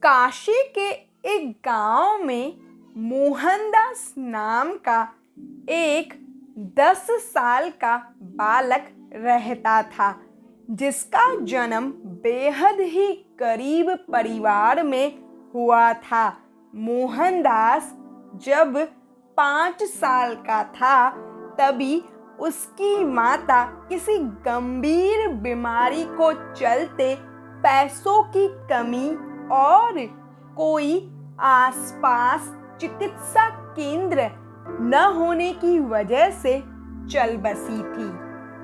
काशी के एक गांव में मोहनदास नाम का एक 10 साल का बालक रहता था, जिसका जन्म बेहद ही गरीब परिवार में हुआ था। मोहनदास जब 5 साल का था, तभी उसकी माता किसी गंभीर बीमारी को चलते पैसों की कमी और कोई आसपास चिकित्सा केंद्र न होने की वजह से चल बसी थी।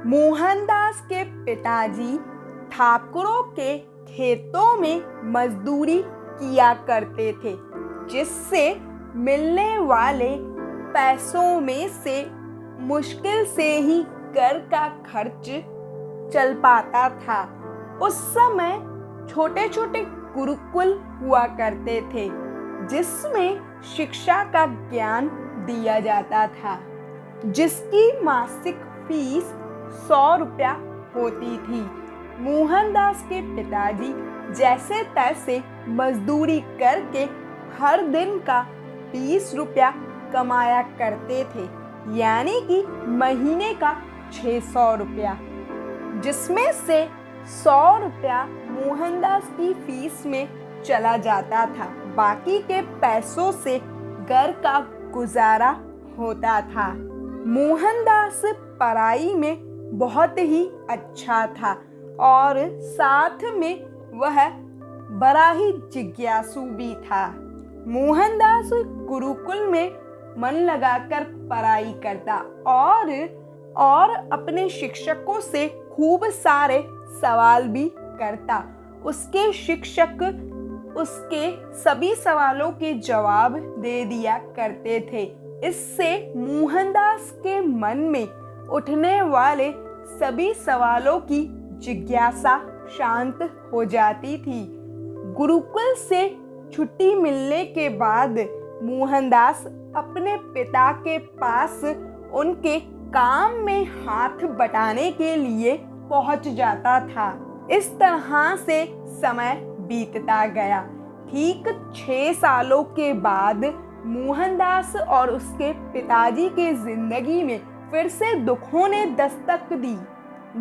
मोहनदास के पिताजी ठाकुरों के खेतों में मजदूरी किया करते थे, जिससे मिलने वाले पैसों में से मुश्किल से ही घर का खर्च चल पाता था। उस समय छोटे छोटे गुरुकुल हुआ करते थे, जिसमें शिक्षा का ज्ञान दिया जाता था, जिसकी मासिक फीस 100 रुपया होती थी। मोहनदास के पिताजी जैसे तैसे मजदूरी करके हर दिन का 20 रुपया कमाया करते थे, यानी कि महीने का 600 रुपया, जिसमें से 100 रुपया मोहनदास की फीस में चला जाता था। बाकी के पैसों से घर का गुजारा होता था। मोहनदास पढ़ाई में बहुत ही अच्छा था और साथ में वह बड़ा ही जिज्ञासु भी था। मोहनदास गुरुकुल में मन लगाकर पढ़ाई करता और अपने शिक्षकों से खूब सारे सवाल भी करता। उसके शिक्षक उसके सभी सवालों के जवाब दे दिया करते थे। इससे मोहनदास के मन में उठने वाले सभी सवालों की जिज्ञासा शांत हो जाती थी। गुरुकुल से छुट्टी मिलने के बाद मोहनदास अपने पिता के पास उनके काम में हाथ बटाने के लिए पहुंच जाता था। इस तरह से समय बीतता गया। ठीक 6 सालों के बाद मोहनदास और उसके पिताजी के जिंदगी में फिर से दुखों ने दस्तक दी।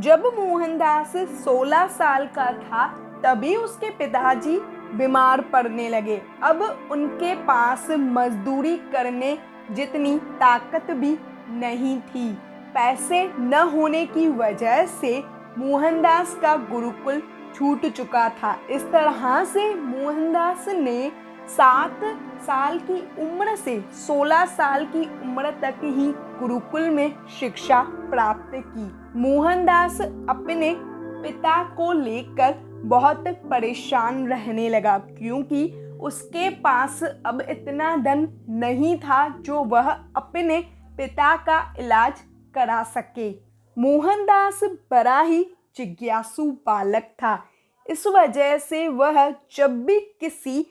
जब मोहनदास 16 साल का था, तभी उसके पिताजी बीमार पड़ने लगे। अब उनके पास मजदूरी करने जितनी ताकत भी नहीं थी। पैसे न होने की वजह से मोहनदास का गुरुकुल छूट चुका था। इस तरह से मोहनदास ने 7 साल की उम्र से 16 साल की उम्र तक ही गुरुकुल में शिक्षा प्राप्त की। मोहनदास अपने पिता को लेकर बहुत परेशान रहने लगा, क्योंकि उसके पास अब इतना धन नहीं था जो वह अपने पिता का इलाज करा सके। मोहनदास बड़ा ही जिज्ञासु बालक था। इस वजह से वह जब भी किसी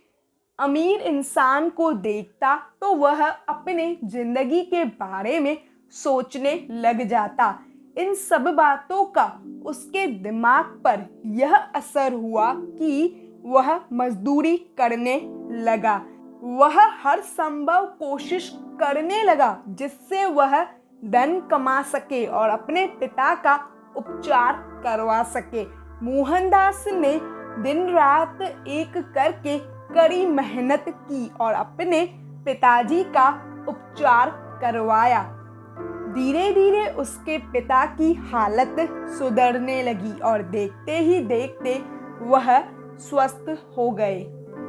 अमीर इंसान को देखता तो वह अपने जिंदगी के बारे में सोचने लग जाता। इन सब बातों का उसके दिमाग पर यह असर हुआ कि वह मजदूरी करने लगा। वह हर संभव कोशिश करने लगा जिससे वह धन कमा सके और अपने पिता का उपचार करवा सके। मोहनदास ने दिन रात एक करके कड़ी मेहनत की और अपने पिताजी का उपचार करवाया। धीरे धीरे उसके पिता की हालत सुधरने लगी और देखते ही देखते वह स्वस्थ हो गए।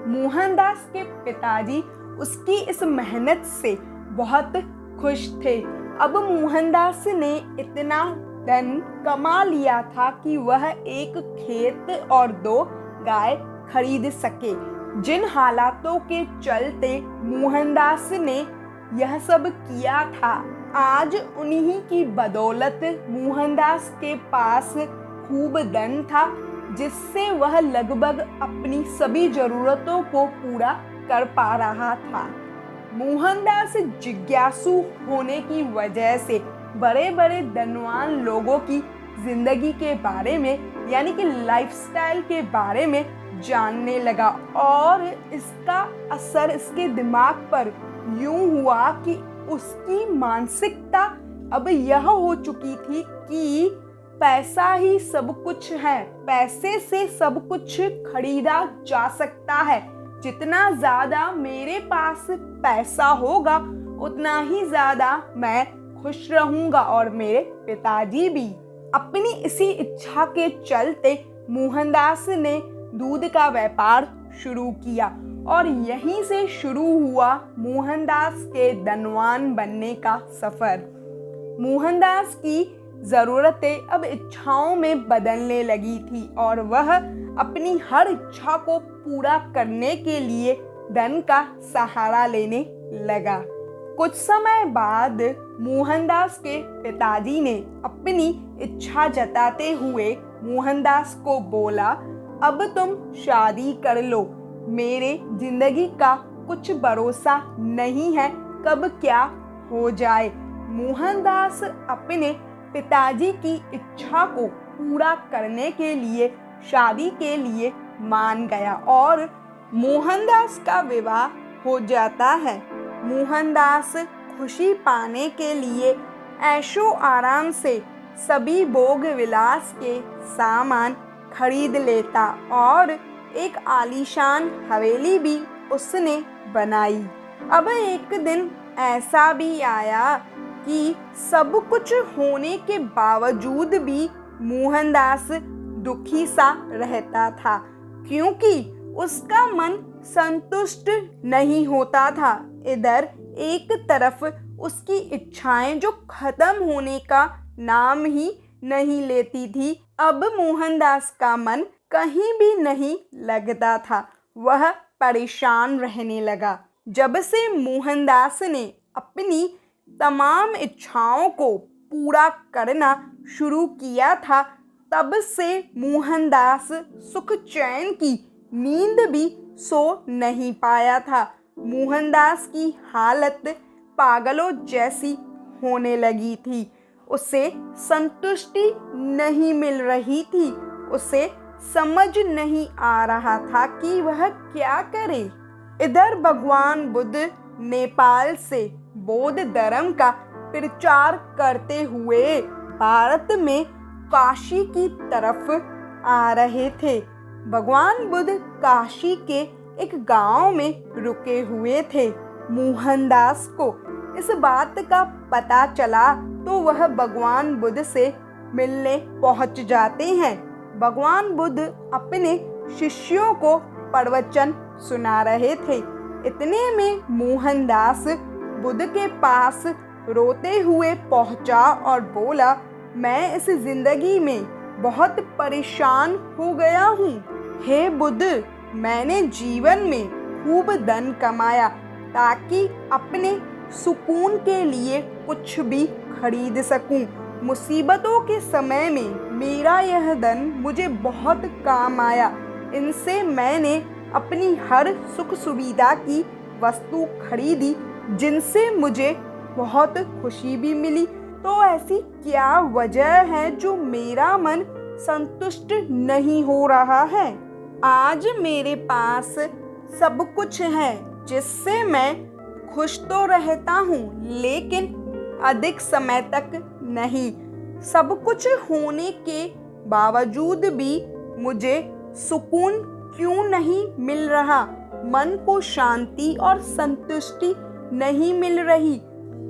मोहनदास के पिताजी उसकी इस मेहनत से बहुत खुश थे। अब मोहनदास ने इतना धन कमा लिया था कि वह एक खेत और 2 गाय खरीद सके। जिन हालातों के चलते मोहनदास ने यह सब किया था, आज उन्हीं की बदौलत मोहनदास के पास खूब धन था, जिससे वह लगभग अपनी सभी जरूरतों को पूरा कर पा रहा था। मोहनदास जिज्ञासु होने की वजह से बड़े बड़े धनवान लोगों की जिंदगी के बारे में, यानी कि लाइफस्टाइल के बारे में जानने लगा और इसका असर इसके दिमाग पर यूं हुआ कि उसकी मानसिकता अब यह हो चुकी थी कि पैसा ही सब कुछ है, पैसे से सब कुछ खरीदा जा सकता है। जितना ज़्यादा मेरे पास पैसा होगा उतना ही ज़्यादा मैं खुश रहूँगा और मेरे पिताजी भी। अपनी इसी इच्छा के चलते मोहनदास ने दूध का व्यापार शुरू किया और यहीं से शुरू हुआ मोहनदास के धनवान बनने का सफ़र। मोहनदास की ज़रूरतें अब इच्छाओं में बदलने लगी थी और वह अपनी हर इच्छा को पूरा करने के लिए धन का सहारा लेने लगा। कुछ समय बाद मोहनदास के पिताजी ने अपनी इच्छा जताते हुए मोहनदास को बोला, अब तुम शादी कर लो, मेरे जिंदगी का कुछ भरोसा नहीं है कब क्या हो जाए। मोहनदास अपने पिताजी की इच्छा को पूरा करने के लिए शादी के लिए मान गया और मोहनदास का विवाह हो जाता है। मोहनदास खुशी पाने के लिए ऐशो आराम से सभी भोग विलास के सामान खरीद लेता और एक आलीशान हवेली भी उसने बनाई। अब एक दिन ऐसा भी आया कि सब कुछ होने के बावजूद भी मोहनदास दुखी सा रहता था, क्योंकि उसका मन संतुष्ट नहीं होता था। इधर एक तरफ उसकी इच्छाएं जो खत्म होने का नाम ही नहीं लेती थी। अब मोहनदास का मन कहीं भी नहीं लगता था, वह परेशान रहने लगा। जब से मोहनदास ने अपनी तमाम इच्छाओं को पूरा करना शुरू किया था, तब से मोहनदास सुख चैन की नींद भी सो नहीं पाया था। मोहनदास की हालत पागलों जैसी होने लगी थी। उसे संतुष्टि नहीं मिल रही थी। उसे समझ नहीं आ रहा था कि वह क्या करे। इधर भगवान बुद्ध नेपाल से बौद्ध धर्म का प्रचार करते हुए भारत में काशी की तरफ आ रहे थे। भगवान बुद्ध काशी के एक गांव में रुके हुए थे। मोहनदास को इस बात का पता चला तो वह भगवान बुद्ध से मिलने पहुंच जाते हैं। भगवान बुद्ध अपने शिष्यों को प्रवचन सुना रहे थे। इतने में मोहनदास बुद्ध के पास रोते हुए पहुंचा और बोला, मैं इस जिंदगी में बहुत परेशान हो गया हूँ। हे बुद्ध, मैंने जीवन में खूब धन कमाया ताकि अपने सुकून के लिए कुछ भी खरीद सकूं। मुसीबतों के समय में मेरा यह धन मुझे बहुत काम आया। इनसे मैंने अपनी हर सुख सुविधा की वस्तु खरीदी, जिनसे मुझे बहुत खुशी भी मिली। तो ऐसी क्या वजह है जो मेरा मन संतुष्ट नहीं हो रहा है? आज मेरे पास सब कुछ है जिससे मैं खुश तो रहता हूँ, लेकिन अधिक समय तक नहीं। सब कुछ होने के बावजूद भी मुझे सुकून क्यों नहीं मिल रहा? मन को शांति और संतुष्टि नहीं मिल रही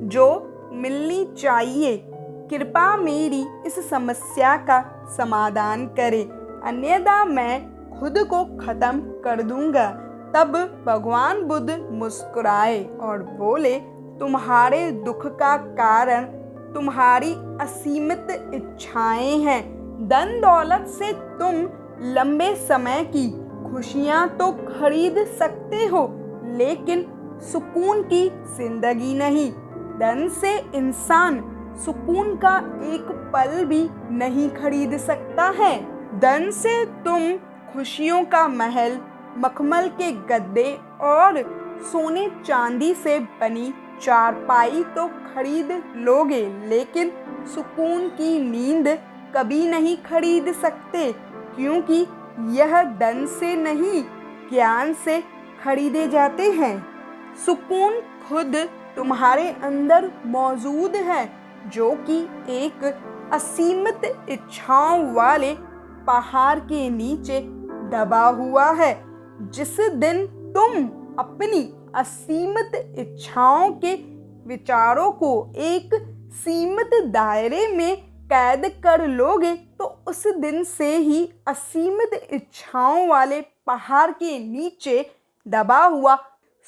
जो मिलनी चाहिए। कृपया मेरी इस समस्या का समाधान करें, अन्यथा मैं खुद को खत्म कर दूंगा। तब भगवान बुद्ध मुस्कुराए और बोले, तुम्हारे दुख का कारण तुम्हारी असीमित इच्छाएं हैं। धन दौलत से तुम लंबे समय की खुशियां तो खरीद सकते हो, लेकिन सुकून की जिंदगी नहीं। धन से इंसान सुकून का एक पल भी नहीं खरीद सकता है। धन से तुम खुशियों का महल, मखमल के गद्दे और सोने चांदी से बनी चारपाई तो खरीद लोगे, लेकिन सुकून की नींद कभी नहीं खरीद सकते, क्योंकि यह धन से नहीं, ज्ञान से खरीदे जाते हैं। सुकून खुद तुम्हारे अंदर मौजूद है, जो कि एक असीमित इच्छाओं वाले पहाड़ के नीचे दबा हुआ है। जिस दिन तुम अपनी असीमित इच्छाओं के विचारों को एक सीमित दायरे में कैद कर लोगे, तो उस दिन से ही असीमित इच्छाओं वाले पहाड़ के नीचे दबा हुआ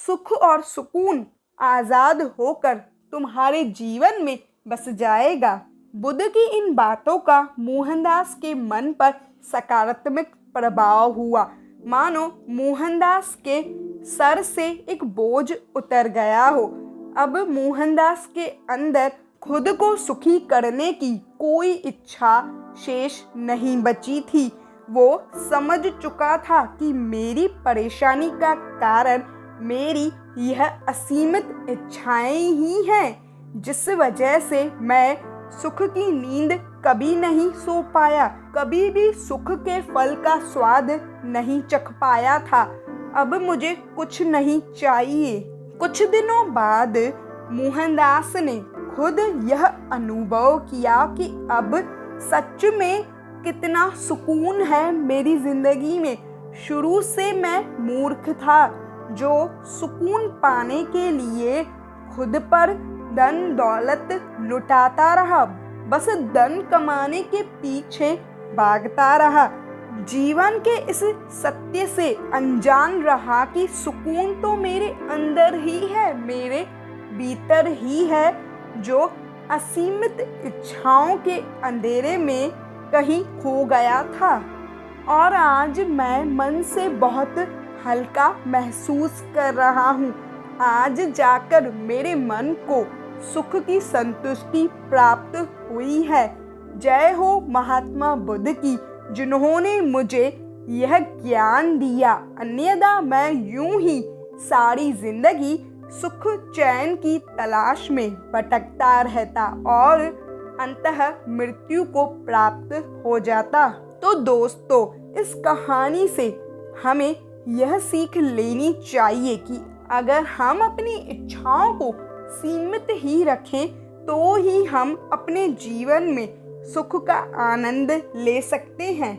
सुख और सुकून आज़ाद होकर तुम्हारे जीवन में बस जाएगा। बुद्ध की इन बातों का मोहनदास के मन पर सकारात्मक प्रभाव हुआ। मानो मोहनदास के सर से एक बोझ उतर गया हो। अब मोहनदास के अंदर खुद को सुखी करने की कोई इच्छा शेष नहीं बची थी। वो समझ चुका था कि मेरी परेशानी का कारण मेरी यह असीमित इच्छाएं ही हैं, जिस वजह से मैं सुख की नींद कभी नहीं सो पाया, कभी भी सुख के फल का स्वाद नहीं चख पाया था। अब मुझे कुछ नहीं चाहिए। कुछ दिनों बाद मोहनदास ने खुद यह अनुभव किया कि अब सच में कितना सुकून है मेरी जिंदगी में। शुरू से मैं मूर्ख था, जो सुकून पाने के लिए खुद पर धन दौलत लुटाता रहा, बस धन कमाने के पीछे भागता रहा। जीवन के इस सत्य से अनजान रहा कि सुकून तो मेरे अंदर ही है, मेरे भीतर ही है, जो असीमित इच्छाओं के अंधेरे में कहीं खो गया था। और आज मैं मन से बहुत हल्का महसूस कर रहा हूँ। आज जाकर मेरे मन को सुख की संतुष्टि प्राप्त हुई है। जय हो महात्मा बुद्ध की, जिन्होंने मुझे यह ज्ञान दिया। अन्यथा मैं यूं ही सारी जिंदगी सुख चैन की तलाश में भटकता रहता और अंततः मृत्यु को प्राप्त हो जाता। तो दोस्तों, इस कहानी से हमें यह सीख लेनी चाहिए कि अगर हम अपनी इच्छाओं को सीमित ही रखें, तो ही हम अपने जीवन में सुख का आनंद ले सकते हैं।